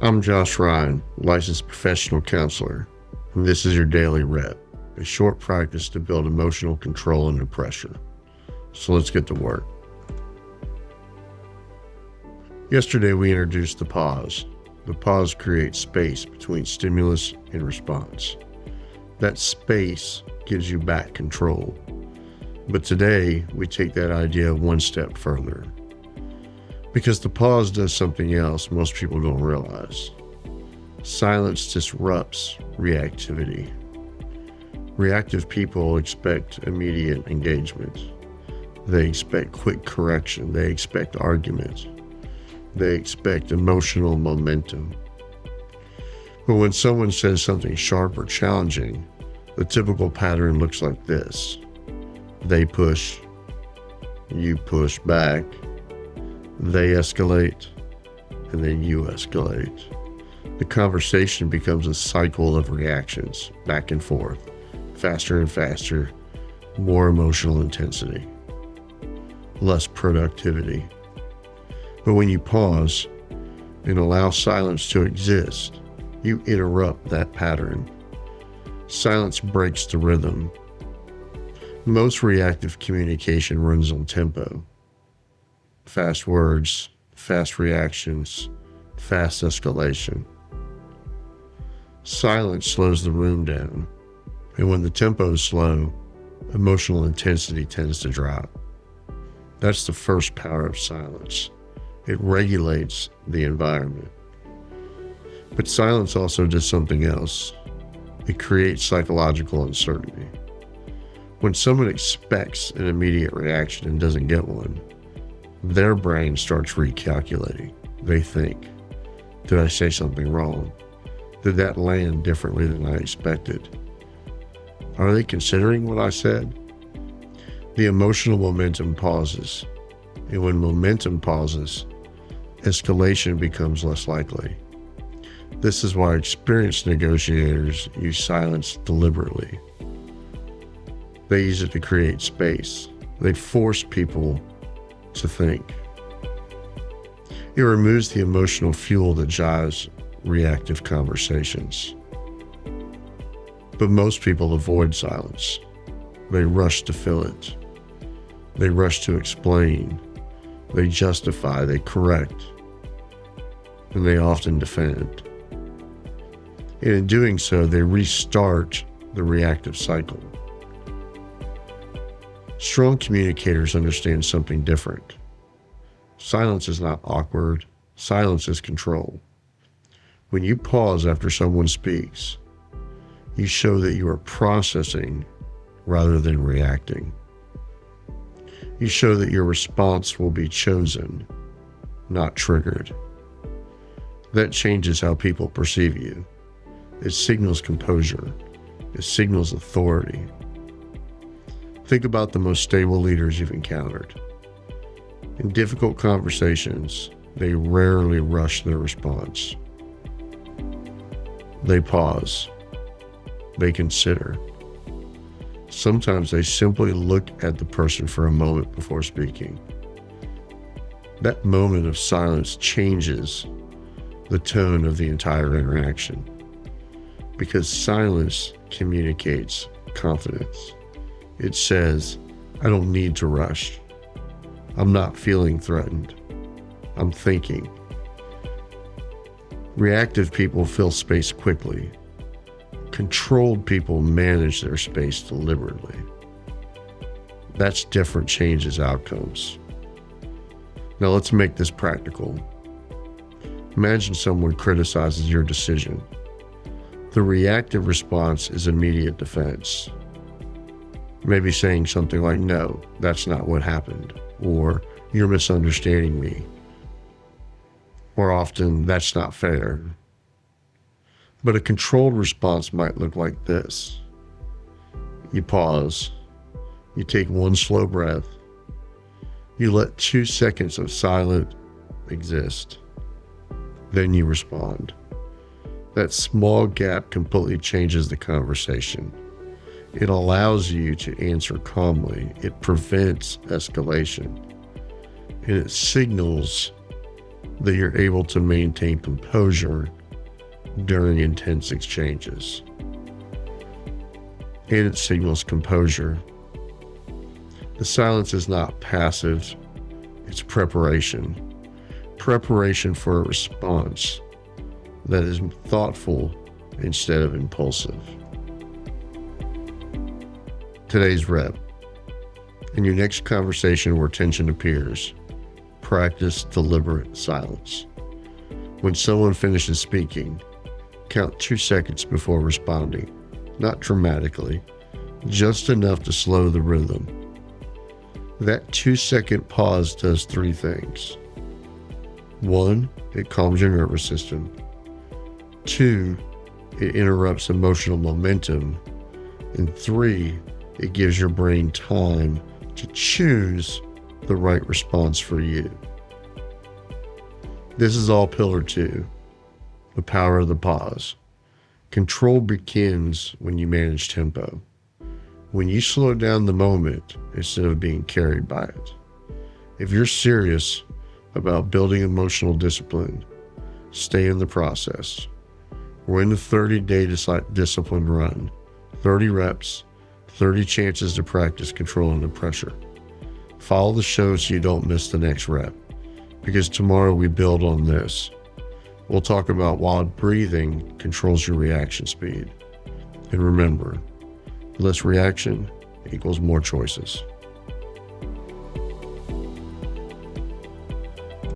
I'm Josh Ryan, licensed professional counselor, and this is your daily rep, a short practice to build emotional control under pressure. So let's get to work. Yesterday we introduced the pause. The pause creates space between stimulus and response. That space gives you back control. But today we take that idea one step further. Because the pause does something else most people don't realize. Silence disrupts reactivity. Reactive people expect immediate engagement. They expect quick correction. They expect argument. They expect emotional momentum. But when someone says something sharp or challenging, the typical pattern looks like this. They push, you push back, they escalate, and then you escalate. The conversation becomes a cycle of reactions, back and forth, faster and faster, more emotional intensity, less productivity. But when you pause and allow silence to exist, you interrupt that pattern. Silence breaks the rhythm. Most reactive communication runs on tempo. Fast words, fast reactions, fast escalation. Silence slows the room down, and when the tempo is slow, emotional intensity tends to drop. That's the first power of silence. It regulates the environment. But silence also does something else. It creates psychological uncertainty. When someone expects an immediate reaction and doesn't get one, their brain starts recalculating. They think, did I say something wrong? Did that land differently than I expected? Are they considering what I said? The emotional momentum pauses, and when momentum pauses, escalation becomes less likely. This is why experienced negotiators use silence deliberately. They use it to create space. They force people to think. It removes the emotional fuel that drives reactive conversations. But most people avoid silence. They rush to fill it. They rush to explain. They justify, they correct, and they often defend. And in doing so, they restart the reactive cycle. Strong communicators understand something different. Silence is not awkward. Silence is control. When you pause after someone speaks, you show that you are processing rather than reacting. You show that your response will be chosen, not triggered. That changes how people perceive you. It signals composure. It signals authority. Think about the most stable leaders you've encountered. In difficult conversations, they rarely rush their response. They pause. They consider. Sometimes they simply look at the person for a moment before speaking. That moment of silence changes the tone of the entire interaction, because silence communicates confidence. It says, I don't need to rush. I'm not feeling threatened. I'm thinking. Reactive people fill space quickly. Controlled people manage their space deliberately. That's different changes outcomes. Now let's make this practical. Imagine someone criticizes your decision. The reactive response is immediate defense. Maybe saying something like, no, that's not what happened, or you're misunderstanding me, or often, that's not fair. But a controlled response might look like this. You pause, you take one slow breath, you let 2 seconds of silence exist, then you respond. That small gap completely changes the conversation. It allows you to answer calmly. It prevents escalation. And it signals that you're able to maintain composure during intense exchanges. And it signals composure. The silence is not passive, it's preparation. Preparation for a response that is thoughtful instead of impulsive. Today's rep. In your next conversation where tension appears, practice deliberate silence. When someone finishes speaking, count 2 seconds before responding, not dramatically, just enough to slow the rhythm. That 2-second pause does 3 things. 1, it calms your nervous system. 2, it interrupts emotional momentum. And 3, it gives your brain time to choose the right response for you. This is all pillar 2, the power of the pause. Control begins when you manage tempo. When you slow down the moment instead of being carried by it. If you're serious about building emotional discipline, stay in the process. We're in the 30-day discipline run. 30 reps, 30 chances to practice controlling the pressure. Follow the show so you don't miss the next rep, because tomorrow we build on this. We'll talk about why breathing controls your reaction speed. And remember, less reaction equals more choices.